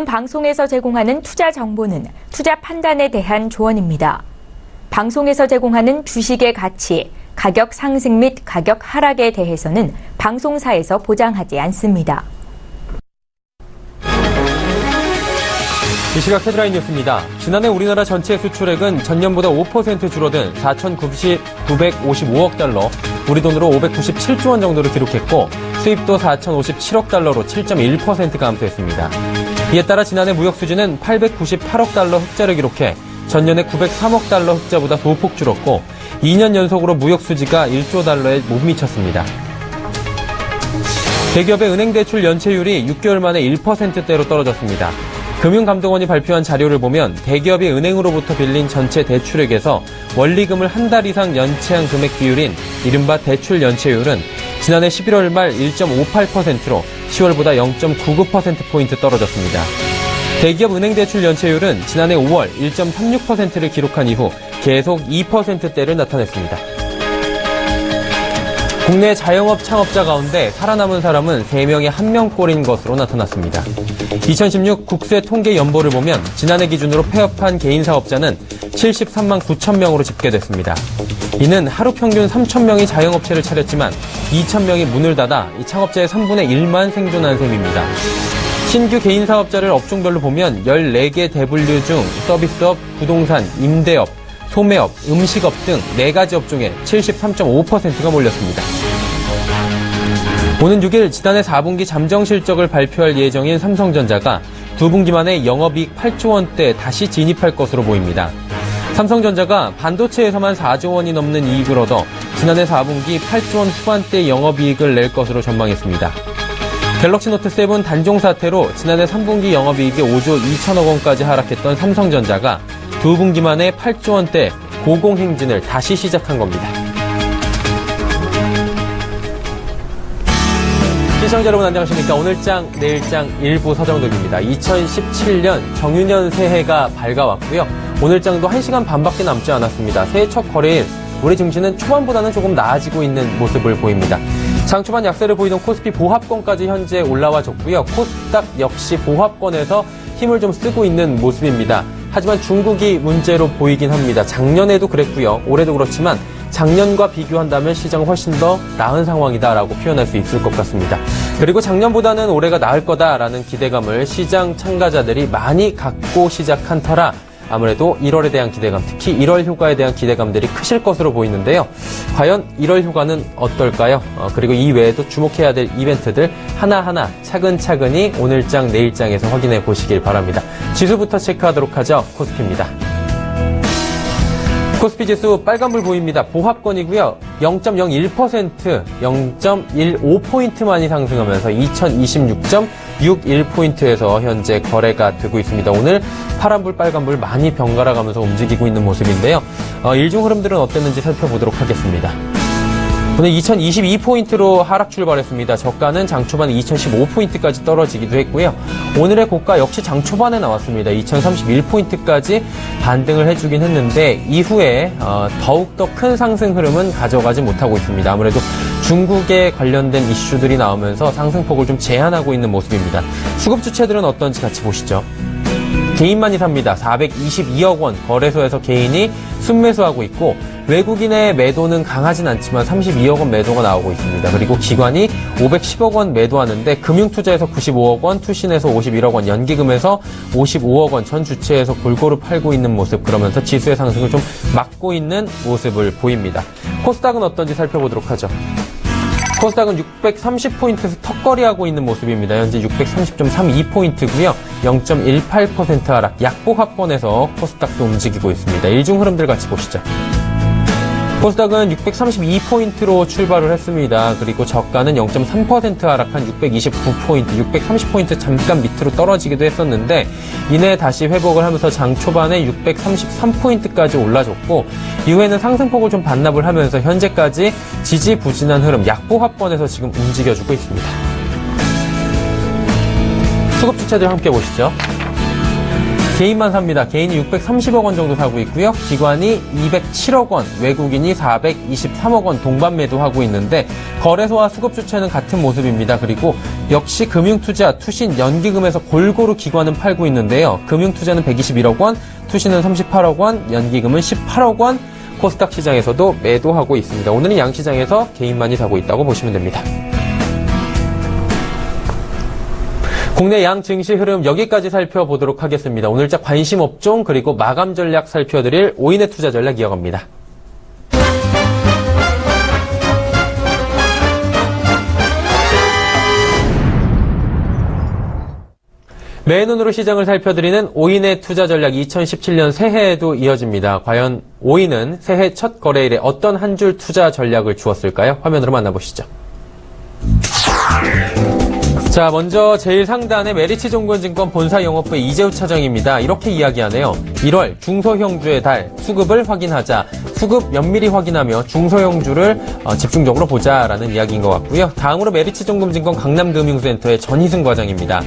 본 방송에서 제공하는 투자 정보는 투자 판단에 대한 조언입니다. 방송에서 제공하는 주식의 가치, 가격 상승 및 가격 하락에 대해서는 방송사에서 보장하지 않습니다. 이 시각 헤드라인 뉴스입니다. 지난해 우리나라 전체 수출액은 전년보다 5% 줄어든 4,955억 달러, 우리 돈으로 597조 원 정도를 기록했고 수입도 4,057억 달러로 7.1% 감소했습니다. 이에 따라 지난해 무역 수지는 898억 달러 흑자를 기록해 전년에 903억 달러 흑자보다 소폭 줄었고 2년 연속으로 무역 수지가 1조 달러에 못 미쳤습니다. 대기업의 은행 대출 연체율이 6개월 만에 1%대로 떨어졌습니다. 금융감독원이 발표한 자료를 보면 대기업이 은행으로부터 빌린 전체 대출액에서 원리금을 한 달 이상 연체한 금액 비율인 이른바 대출 연체율은 지난해 11월 말 1.58%로 10월보다 0.99%포인트 떨어졌습니다. 대기업 은행 대출 연체율은 지난해 5월 1.36%를 기록한 이후 계속 2%대를 나타냈습니다. 국내 자영업 창업자 가운데 살아남은 사람은 3명에 1명꼴인 것으로 나타났습니다. 2016 국세통계연보를 보면 지난해 기준으로 폐업한 개인 사업자는 73만 9천 명으로 집계됐습니다. 이는 하루 평균 3천 명이 자영업체를 차렸지만 2천 명이 문을 닫아 이 창업자의 3분의 1만 생존한 셈입니다. 신규 개인 사업자를 업종별로 보면 14개 대분류 중 서비스업, 부동산, 임대업, 소매업, 음식업 등 4가지 업종에 73.5%가 몰렸습니다. 오는 6일 지난해 4분기 잠정 실적을 발표할 예정인 삼성전자가 2분기 만에 영업이익 8조 원대 다시 진입할 것으로 보입니다. 삼성전자가 반도체에서만 4조 원이 넘는 이익을 얻어 지난해 4분기 8조 원 후반대 영업이익을 낼 것으로 전망했습니다. 갤럭시 노트 7 단종 사태로 지난해 3분기 영업이익이 5조 2천억 원까지 하락했던 삼성전자가 2분기 만에 8조 원대 고공행진을 다시 시작한 겁니다. 시청자 여러분 안녕하십니까. 오늘장 내일장 일부 서정덕입니다. 2017년 정유년 새해가 밝아왔고요. 오늘장도 1시간 반밖에 남지 않았습니다. 새해 첫 거래일 우리 증시는 초반보다는 조금 나아지고 있는 모습을 보입니다. 장 초반 약세를 보이던 코스피 보합권까지 현재 올라와 줬고요. 코스닥 역시 보합권에서 힘을 좀 쓰고 있는 모습입니다. 하지만 중국이 문제로 보이긴 합니다. 작년에도 그랬고요. 올해도 그렇지만 작년과 비교한다면 시장은 훨씬 더 나은 상황이다라고 표현할 수 있을 것 같습니다. 그리고 작년보다는 올해가 나을 거다라는 기대감을 시장 참가자들이 많이 갖고 시작한 터라 아무래도 1월에 대한 기대감, 특히 1월 휴가에 대한 기대감들이 크실 것으로 보이는데요. 과연 1월 휴가는 어떨까요? 그리고 이 외에도 주목해야 될 이벤트들 하나하나 차근차근히 오늘장, 내일장에서 확인해 보시길 바랍니다. 지수부터 체크하도록 하죠. 코스피입니다. 코스피 지수 빨간불 보입니다. 보합권이고요. 0.01%, 0.15포인트만이 상승하면서 2026.61포인트에서 현재 거래가 되고 있습니다. 오늘 파란불, 빨간불 많이 번갈아 가면서 움직이고 있는 모습인데요. 일중 흐름들은 어땠는지 살펴보도록 하겠습니다. 오늘 2022포인트로 하락 출발했습니다. 저가는 장 초반에 2015포인트까지 떨어지기도 했고요. 오늘의 고가 역시 장 초반에 나왔습니다. 2031포인트까지 반등을 해주긴 했는데 이후에 더욱더 큰 상승 흐름은 가져가지 못하고 있습니다. 아무래도 중국에 관련된 이슈들이 나오면서 상승폭을 좀 제한하고 있는 모습입니다. 수급 주체들은 어떤지 같이 보시죠. 개인만이 삽니다. 422억 원 거래소에서 개인이 순매수하고 있고 외국인의 매도는 강하진 않지만 32억 원 매도가 나오고 있습니다. 그리고 기관이 510억 원 매도하는데 금융투자에서 95억 원, 투신에서 51억 원, 연기금에서 55억 원, 전 주체에서 골고루 팔고 있는 모습, 그러면서 지수의 상승을 좀 막고 있는 모습을 보입니다. 코스닥은 어떤지 살펴보도록 하죠. 코스닥은 630포인트에서 턱걸이하고 있는 모습입니다. 현재 630.32포인트고요. 0.18% 하락, 약보합권에서 코스닥도 움직이고 있습니다. 일중 흐름들 같이 보시죠. 코스닥은 632포인트로 출발을 했습니다. 그리고 저가는 0.3% 하락한 629포인트, 630포인트 잠깐 밑으로 떨어지기도 했었는데 이내 다시 회복을 하면서 장 초반에 633포인트까지 올라줬고 이후에는 상승폭을 좀 반납을 하면서 현재까지 지지부진한 흐름, 약보합권에서 지금 움직여주고 있습니다. 수급 주체들 함께 보시죠. 개인만 삽니다. 개인이 630억 원 정도 사고 있고요. 기관이 207억 원, 외국인이 423억 원 동반 매도하고 있는데 거래소와 수급 주체는 같은 모습입니다. 그리고 역시 금융투자, 투신, 연기금에서 골고루 기관은 팔고 있는데요. 금융투자는 121억 원, 투신은 38억 원, 연기금은 18억 원, 코스닥 시장에서도 매도하고 있습니다. 오늘은 양시장에서 개인만이 사고 있다고 보시면 됩니다. 국내 양 증시 흐름 여기까지 살펴보도록 하겠습니다. 오늘자 관심 업종 그리고 마감 전략 살펴드릴 오인의 투자 전략 이어갑니다. 맨눈으로 시장을 살펴드리는 오인의 투자 전략 2017년 새해에도 이어집니다. 과연 오인은 새해 첫 거래일에 어떤 한 줄 투자 전략을 주었을까요? 화면으로 만나보시죠. 자, 먼저 제일 상단에 메리츠증권증권 본사 영업부 이재우 차장입니다. 이렇게 이야기하네요. 1월 중소형주의 달 수급을 확인하자. 수급 면밀히 확인하며 중소형주를 집중적으로 보자라는 이야기인 것 같고요. 다음으로 메리츠증권증권 강남금융센터의 전희승 과장입니다.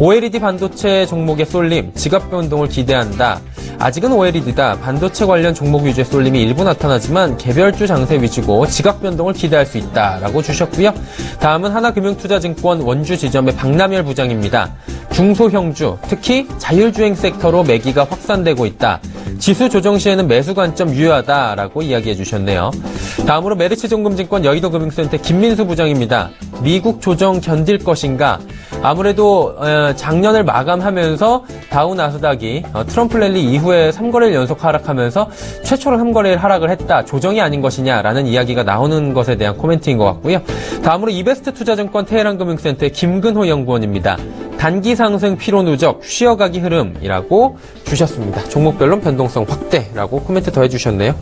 OLED 반도체 종목의 쏠림, 지갑 변동을 기대한다. 아직은 OLED다. 반도체 관련 종목 위주의 쏠림이 일부 나타나지만 개별주 장세 위주고 지각 변동을 기대할 수 있다라고 주셨고요. 다음은 하나금융투자증권 원주 지점의 박남열 부장입니다. 중소형주, 특히 자율주행 섹터로 매기가 확산되고 있다. 지수 조정 시에는 매수 관점 유효하다라고 이야기해 주셨네요. 다음으로 메리츠증권증권 여의도금융센터 김민수 부장입니다. 미국 조정 견딜 것인가? 아무래도 작년을 마감하면서 다우 나스닥이 트럼프 랠리 이후에 3거래일 연속 하락하면서 최초로 3거래일 하락을 했다. 조정이 아닌 것이냐라는 이야기가 나오는 것에 대한 코멘트인 것 같고요. 다음으로 이베스트 투자증권 테헤란금융센터의 김근호 연구원입니다. 단기 상승 피로 누적 쉬어가기 흐름이라고 주셨습니다. 종목별로 변동성 확대라고 코멘트 더해 주셨네요.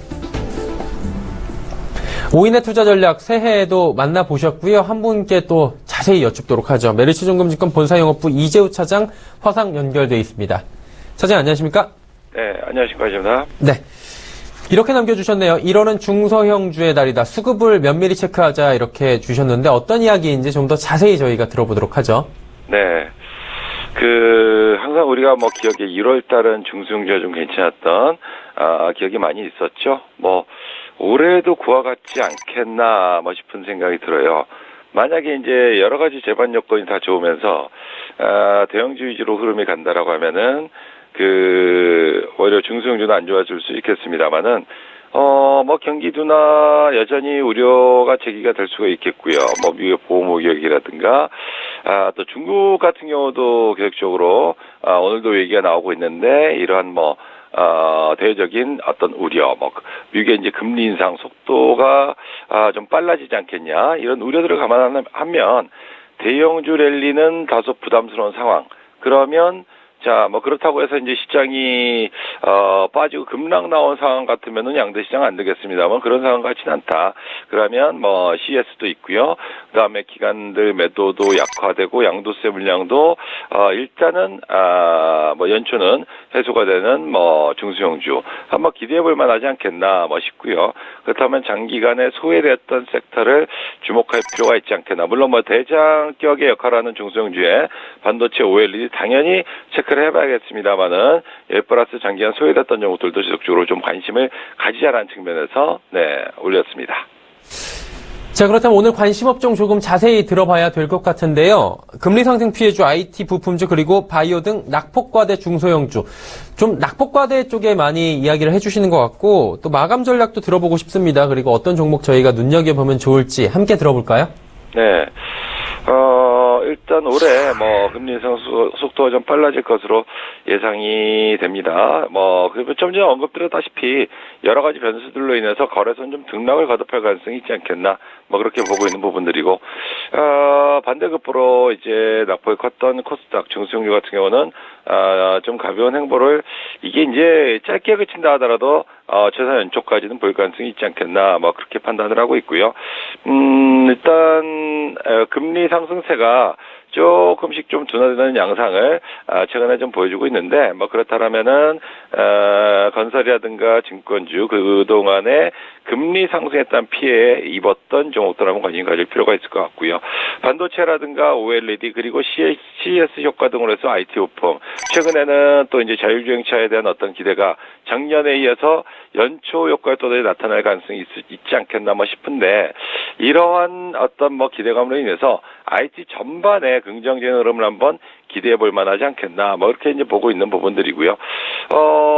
오인의 투자 전략 새해에도 만나보셨고요. 한 분께 또 자세히 여쭙도록 하죠. 메리츠증권증권 본사 영업부 이재우 차장 화상 연결되어 있습니다. 차장 안녕하십니까? 네, 안녕하십니까. 네. 이렇게 남겨주셨네요. 1월은 중소형주의 달이다. 수급을 면밀히 체크하자 이렇게 주셨는데 어떤 이야기인지 좀 더 자세히 저희가 들어보도록 하죠. 네. 항상 우리가 기억에 1월 달은 중소형주가 좀 괜찮았던, 기억이 많이 있었죠. 올해도 그와 같지 않겠나, 싶은 생각이 들어요. 만약에 이제 여러 가지 재반 여건이 다 좋으면서, 대형주 위주로 흐름이 간다라고 하면은, 오히려 중소형주는 안 좋아질 수 있겠습니다만은, 경기도나 여전히 우려가 제기가 될 수가 있겠고요. 미국 보호무역이라든가, 또 중국 같은 경우도 계속적으로, 오늘도 얘기가 나오고 있는데, 이러한 대외적인 어떤 우려, 미국의 이제 금리 인상 속도가, 좀 빨라지지 않겠냐, 이런 우려들을 감안하면, 대형주 랠리는 다소 부담스러운 상황. 그러면, 그렇다고 해서 이제 시장이, 빠지고 급락 나온 상황 같으면은 양대 시장 안 되겠습니다만 그런 상황 같지는 않다. 그러면 CS도 있고요. 그 다음에 기관들 매도도 약화되고 양도세 물량도, 일단은, 연초는 해소가 되는 중소형주. 한번 기대해 볼 만하지 않겠나, 싶고요. 그렇다면 장기간에 소외됐던 섹터를 주목할 필요가 있지 않겠나. 물론 대장격의 역할을 하는 중소형주의 반도체 OLED 당연히 체크를 해봐야겠습니다만은 플러스 장기간 소외됐던 종목들도 지속적으로 좀 관심을 가지자라는 측면에서 올렸습니다. 자, 그렇다면 오늘 관심 업종 조금 자세히 들어봐야 될 것 같은데요. 금리 상승 피해주, IT 부품주 그리고 바이오 등 낙폭과대 중소형주. 좀 낙폭과대 쪽에 많이 이야기를 해주시는 것 같고 또 마감 전략도 들어보고 싶습니다. 그리고 어떤 종목 저희가 눈여겨보면 좋을지 함께 들어볼까요? 네. 일단 올해 금리 인상 속도가 좀 빨라질 것으로 예상이 됩니다. 그리고 좀 전에 언급드렸다시피 여러 가지 변수들로 인해서 거래소는 좀 등락을 거듭할 가능성이 있지 않겠나. 그렇게 보고 있는 부분들이고, 반대급부로 이제 낙폭이 컸던 코스닥 중소형주 같은 경우는, 좀 가벼운 행보를, 이게 이제 짧게 그친다 하더라도, 최소 연초까지는 볼 가능성이 있지 않겠나, 그렇게 판단을 하고 있고요. 일단, 금리 상승세가 조금씩 좀 둔화되는 양상을 최근에 좀 보여주고 있는데 그렇다면은 건설이라든가 증권주 그동안에 금리 상승에 따른 피해에 입었던 종목들 한번 관심 가질 필요가 있을 것 같고요. 반도체라든가 OLED 그리고 CES 효과 등으로 해서 IT 부품 최근에는 또 이제 자율주행차에 대한 어떤 기대가 작년에 이어서 연초 효과가 또다시 나타날 가능성이 있지 않겠나 싶은데 이러한 어떤 기대감으로 인해서 IT 전반의 긍정적인 흐름을 한번 기대해 볼 만하지 않겠나 이렇게 이제 보고 있는 부분들이고요.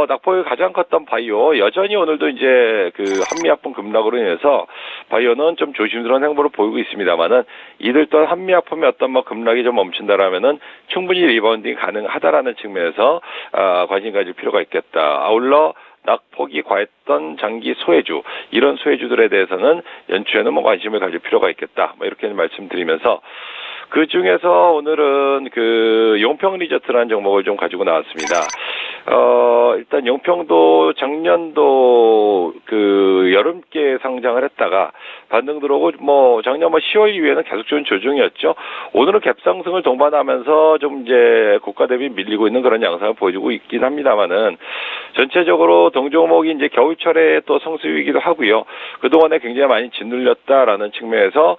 낙폭이 가장 컸던 바이오 여전히 오늘도 이제 그 한미약품 급락으로 인해서 바이오는 좀 조심스러운 행보를 보이고 있습니다만은 이들 또한 한미약품의 어떤 급락이 좀 멈춘다라면은 충분히 리바운딩이 가능하다라는 측면에서 관심 가질 필요가 있겠다. 아울러 낙폭이 과했던 장기 소외주 이런 소외주들에 대해서는 연초에는 관심을 가질 필요가 있겠다. 이렇게 말씀드리면서 그 중에서 오늘은 그 용평 리조트라는 종목을 좀 가지고 나왔습니다. 일단 용평도 작년도 그 여름께 상장을 했다가 반등 들어오고 작년 10월 이후에는 계속 좋은 조정이었죠. 오늘은 갭상승을 동반하면서 좀 이제 고가 대비 밀리고 있는 그런 양상을 보여주고 있긴 합니다만은 전체적으로 동종목이 이제 겨울철에 또 성수기이기도 하고요. 그동안에 굉장히 많이 짓눌렸다라는 측면에서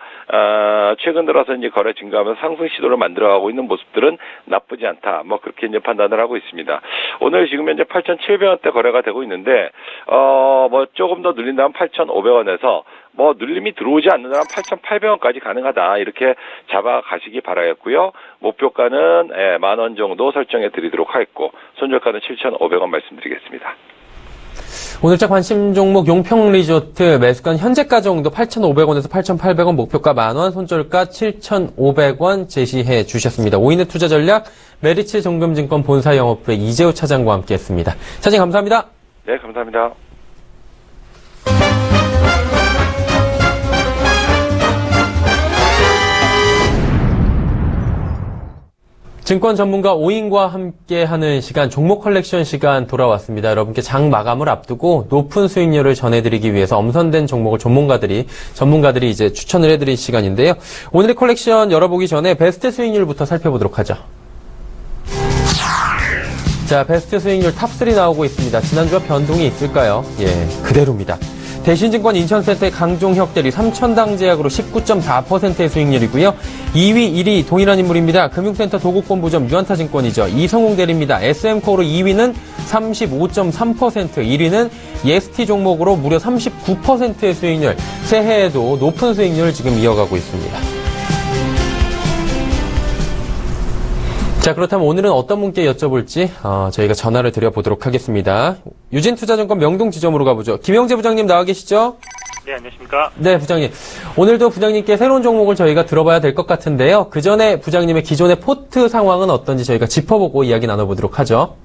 최근 들어서 이제 거래 증가하면서 상승 시도를 만들어가고 있는 모습들은 나쁘지 않다. 그렇게 이제 판단을 하고 있습니다. 오늘 지금 현재 8,700원대 거래가 되고 있는데 조금 더 눌린다면 8,500원에서 눌림이 들어오지 않는다면 8,800원까지 가능하다. 이렇게 잡아가시기 바라겠고요. 목표가는 10,000원 정도 설정해 드리도록 하겠고 손절가는 7,500원 말씀드리겠습니다. 오늘자 관심 종목 용평 리조트 매수가는 현재가 정도 8,500원에서 8,800원 목표가 10,000원 손절가 7,500원 제시해 주셨습니다. 오인의 투자 전략 메리츠 정금증권 본사 영업부의 이재호 차장과 함께했습니다. 차장 감사합니다. 네, 감사합니다. 증권 전문가 오인과 함께하는 시간 종목 컬렉션 시간 돌아왔습니다. 여러분께 장 마감을 앞두고 높은 수익률을 전해드리기 위해서 엄선된 종목을 전문가들이 이제 추천을 해드린 시간인데요. 오늘의 컬렉션 열어보기 전에 베스트 수익률부터 살펴보도록 하죠. 자, 베스트 수익률 탑3 나오고 있습니다. 지난주와 변동이 있을까요? 그대로입니다. 대신증권 인천센터의 강종혁 대리 3,000당 제약으로 19.4%의 수익률이고요. 2위, 1위 동일한 인물입니다. 금융센터 도곡본부점 유한타증권이죠. 이성웅 대리입니다. SM코어로 2위는 35.3%, 1위는 EST 종목으로 무려 39%의 수익률. 새해에도 높은 수익률을 지금 이어가고 있습니다. 자, 그렇다면 오늘은 어떤 분께 여쭤볼지 저희가 전화를 드려보도록 하겠습니다. 유진투자증권 명동지점으로 가보죠. 김영재 부장님 나와 계시죠? 네, 안녕하십니까? 네, 부장님. 오늘도 부장님께 새로운 종목을 저희가 들어봐야 될 것 같은데요. 그 전에 부장님의 기존의 포트 상황은 어떤지 저희가 짚어보고 이야기 나눠보도록 하죠.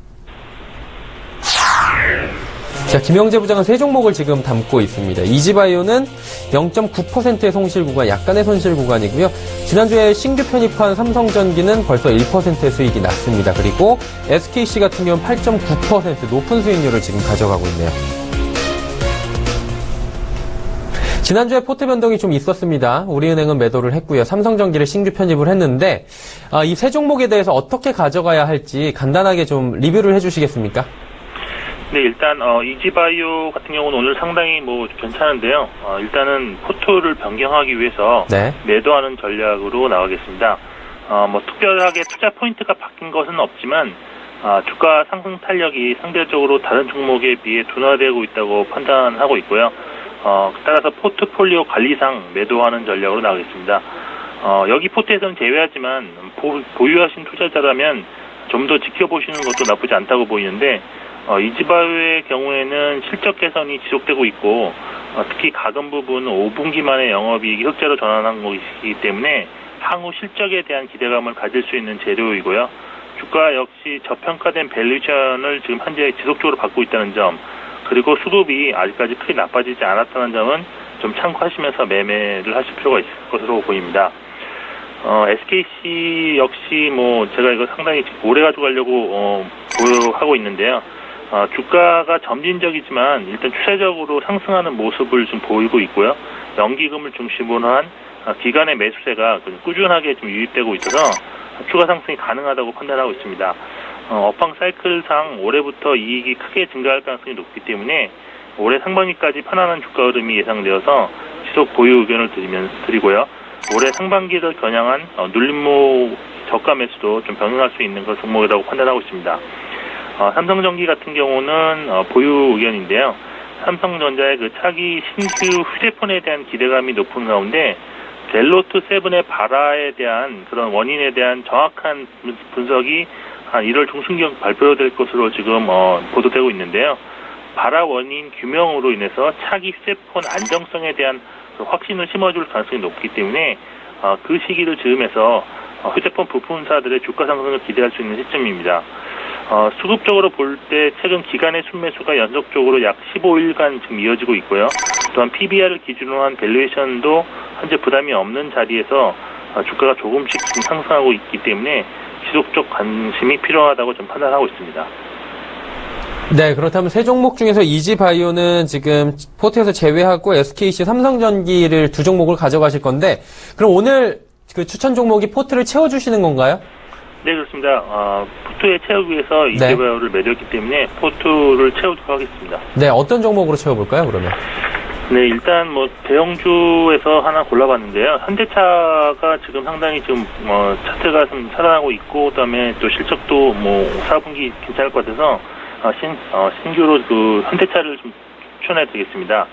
자, 김영재 부장은 세 종목을 지금 담고 있습니다. 이지바이오는 0.9%의 손실 구간, 약간의 손실 구간이고요. 지난주에 신규 편입한 삼성전기는 벌써 1%의 수익이 났습니다. 그리고 SKC 같은 경우는 8.9% 높은 수익률을 지금 가져가고 있네요. 지난주에 포트 변동이 좀 있었습니다. 우리은행은 매도를 했고요. 삼성전기를 신규 편입을 했는데 이 세 종목에 대해서 어떻게 가져가야 할지 간단하게 좀 리뷰를 해주시겠습니까? 네, 일단 이지바이오 같은 경우는 오늘 상당히 괜찮은데요. 일단은 포트를 변경하기 위해서 매도하는 전략으로 나가겠습니다. 특별하게 투자 포인트가 바뀐 것은 없지만 주가 상승 탄력이 상대적으로 다른 종목에 비해 둔화되고 있다고 판단하고 있고요. 따라서 포트폴리오 관리상 매도하는 전략으로 나가겠습니다. 여기 포트에서는 제외하지만 보유하신 투자자라면 좀 더 지켜보시는 것도 나쁘지 않다고 보이는데 이지바이오의 경우에는 실적 개선이 지속되고 있고 특히 가금 부분 5분기 만에 영업이익이 흑자로 전환한 것이기 때문에 향후 실적에 대한 기대감을 가질 수 있는 재료이고요. 주가 역시 저평가된 밸류에이션을 지금 현재 지속적으로 받고 있다는 점, 그리고 수급이 아직까지 크게 나빠지지 않았다는 점은 좀 참고하시면서 매매를 하실 필요가 있을 것으로 보입니다. SKC 역시 제가 이거 상당히 오래 가져가려고 보유하고 있는데요. 주가가 점진적이지만 일단 추세적으로 상승하는 모습을 좀 보이고 있고요. 연기금을 중심으로 한 기간의 매수세가 꾸준하게 좀 유입되고 있어서 추가 상승이 가능하다고 판단하고 있습니다. 업황 사이클상 올해부터 이익이 크게 증가할 가능성이 높기 때문에 올해 상반기까지 편안한 주가 흐름이 예상되어서 지속 보유 의견을 드리고요. 올해 상반기를 겨냥한 눌림목 저가 매수도 좀 병행할 수 있는 그 종목이라고 판단하고 있습니다. 삼성전기 같은 경우는 보유 의견인데요. 삼성전자의 그 차기 신규 휴대폰에 대한 기대감이 높은 가운데 갤노트 7의 발화에 대한 그런 원인에 대한 정확한 분석이 한 1월 중순경 발표될 것으로 지금 보도되고 있는데요. 발화 원인 규명으로 인해서 차기 휴대폰 안정성에 대한 확신을 심어줄 가능성이 높기 때문에 그 시기를 즈음해서 휴대폰 부품사들의 주가 상승을 기대할 수 있는 시점입니다. 수급적으로 볼 때 최근 기간의 순매수가 연속적으로 약 15일간 지금 이어지고 있고요. 또한 PBR을 기준으로 한 밸류에이션도 현재 부담이 없는 자리에서 주가가 조금씩 지금 상승하고 있기 때문에 지속적 관심이 필요하다고 좀 판단하고 있습니다. 네, 그렇다면 세 종목 중에서 이지바이오는 지금 포트에서 제외하고 SKC, 삼성전기를 두 종목을 가져가실 건데, 그럼 오늘 그 추천 종목이 포트를 채워주시는 건가요? 네, 그렇습니다. 포트에 채우기 위해서 이지바이오를 매렸기 때문에 포트를 채우도록 하겠습니다. 네, 어떤 종목으로 채워볼까요, 그러면? 네, 일단 대형주에서 하나 골라봤는데요. 현대차가 지금 상당히 지금 차트가 좀 살아나고 있고, 그다음에 또 실적도 4분기 괜찮을 것 같아서 신규로 그 현대차를 좀 추천해드리겠습니다.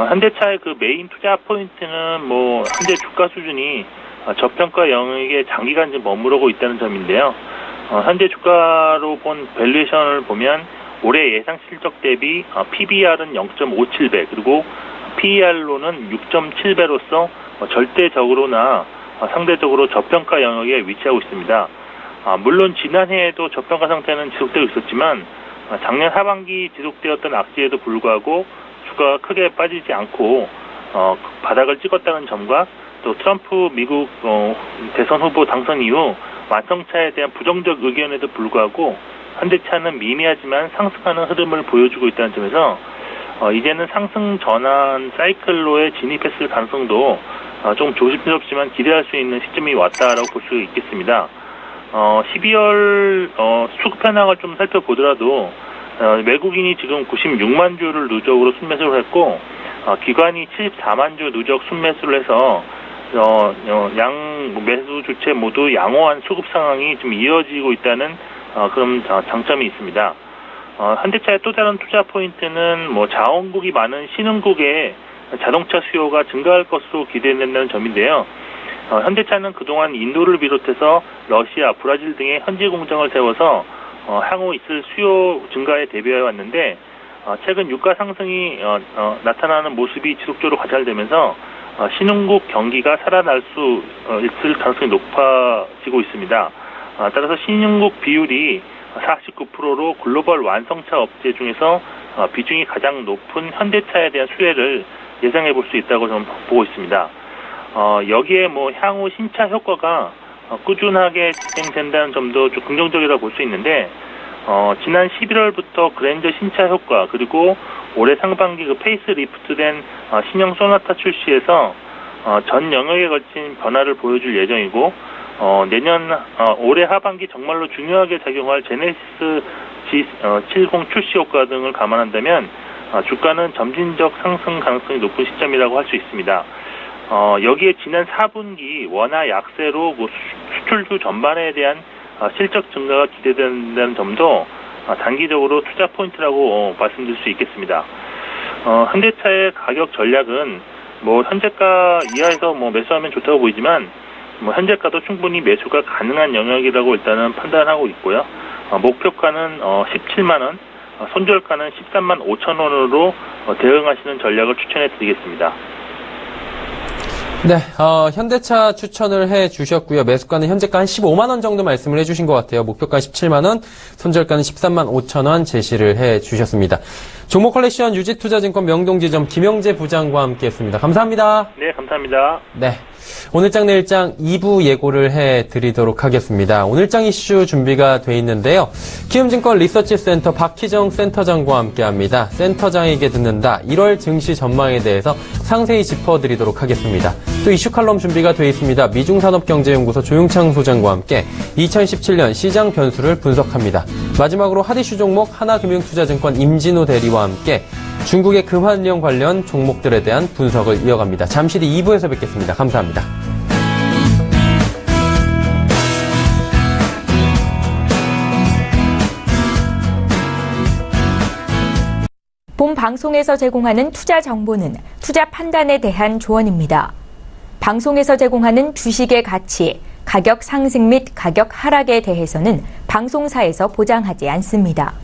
현대차의 그 메인 투자 포인트는 현재 주가 수준이 저평가 영역에 장기간 좀 머무르고 있다는 점인데요. 현재 주가로 본 밸류에이션을 보면 올해 예상 실적 대비 PBR은 0.57배 그리고 PER로는 6.7배로서 절대적으로나 상대적으로 저평가 영역에 위치하고 있습니다. 물론 지난해에도 저평가 상태는 지속되고 있었지만 작년 하반기 지속되었던 악재에도 불구하고 주가가 크게 빠지지 않고 바닥을 찍었다는 점과 또 트럼프 미국 대선 후보 당선 이후 완성차에 대한 부정적 의견에도 불구하고 현대차는 미미하지만 상승하는 흐름을 보여주고 있다는 점에서 이제는 상승 전환 사이클로에 진입했을 가능성도 좀 조심스럽지만 기대할 수 있는 시점이 왔다라고 볼 수 있겠습니다. 12월 수급 현황을 좀 살펴보더라도 외국인이 지금 96만 주를 누적으로 순매수를 했고 기관이 74만 주 누적 순매수를 해서 양 매수 주체 모두 양호한 수급 상황이 좀 이어지고 있다는 그런 장점이 있습니다. 현대차의 또 다른 투자 포인트는 자원국이 많은 신흥국의 자동차 수요가 증가할 것으로 기대된다는 점인데요. 현대차는 그동안 인도를 비롯해서 러시아, 브라질 등의 현지 공장을 세워서 향후 있을 수요 증가에 대비해 왔는데 최근 유가 상승이 나타나는 모습이 지속적으로 관찰되면서 신흥국 경기가 살아날 수 있을 가능성이 높아지고 있습니다. 따라서 신흥국 비율이 49%로 글로벌 완성차 업체 중에서 비중이 가장 높은 현대차에 대한 수혜를 예상해 볼 수 있다고 저는 보고 있습니다. 여기에 향후 신차 효과가 꾸준하게 진행된다는 점도 좀 긍정적이라고 볼 수 있는데 지난 11월부터 그랜저 신차 효과 그리고 올해 상반기 그 페이스 리프트된 신형 소나타 출시해서 전 영역에 걸친 변화를 보여줄 예정이고 올해 하반기 정말로 중요하게 작용할 제네시스 G70 출시 효과 등을 감안한다면 주가는 점진적 상승 가능성이 높은 시점이라고 할 수 있습니다. 여기에 지난 4분기 원화 약세로 수출주 전반에 대한 실적 증가가 기대된다는 점도 단기적으로 투자 포인트라고 말씀드릴 수 있겠습니다. 현대차의 가격 전략은 현재가 이하에서 매수하면 좋다고 보이지만 현재가도 충분히 매수가 가능한 영역이라고 일단은 판단하고 있고요. 목표가는 17만 원, 손절가는 13만 5천 원으로 대응하시는 전략을 추천해 드리겠습니다. 네, 현대차 추천을 해 주셨고요. 매수가는 현재가 한 15만 원 정도 말씀을 해 주신 것 같아요. 목표가 17만 원, 손절가는 13만 5천 원 제시를 해 주셨습니다. 종목 컬렉션 유지투자증권 명동지점 김영재 부장과 함께했습니다. 감사합니다. 네, 감사합니다. 네. 오늘장 내일장 2부 예고를 해드리도록 하겠습니다. 오늘장 이슈 준비가 돼 있는데요. 키움증권 리서치센터 박희정 센터장과 함께합니다. 센터장에게 듣는다 1월 증시 전망에 대해서 상세히 짚어드리도록 하겠습니다. 또 이슈 칼럼 준비가 돼 있습니다. 미중산업경제연구소 조용창 소장과 함께 2017년 시장 변수를 분석합니다. 마지막으로 핫이슈 종목 하나금융투자증권 임진호 대리와 함께 중국의 금환령 관련 종목들에 대한 분석을 이어갑니다. 잠시 뒤 2부에서 뵙겠습니다. 감사합니다. 본 방송에서 제공하는 투자 정보는 투자 판단에 대한 조언입니다. 방송에서 제공하는 주식의 가치, 가격 상승 및 가격 하락에 대해서는 방송사에서 보장하지 않습니다.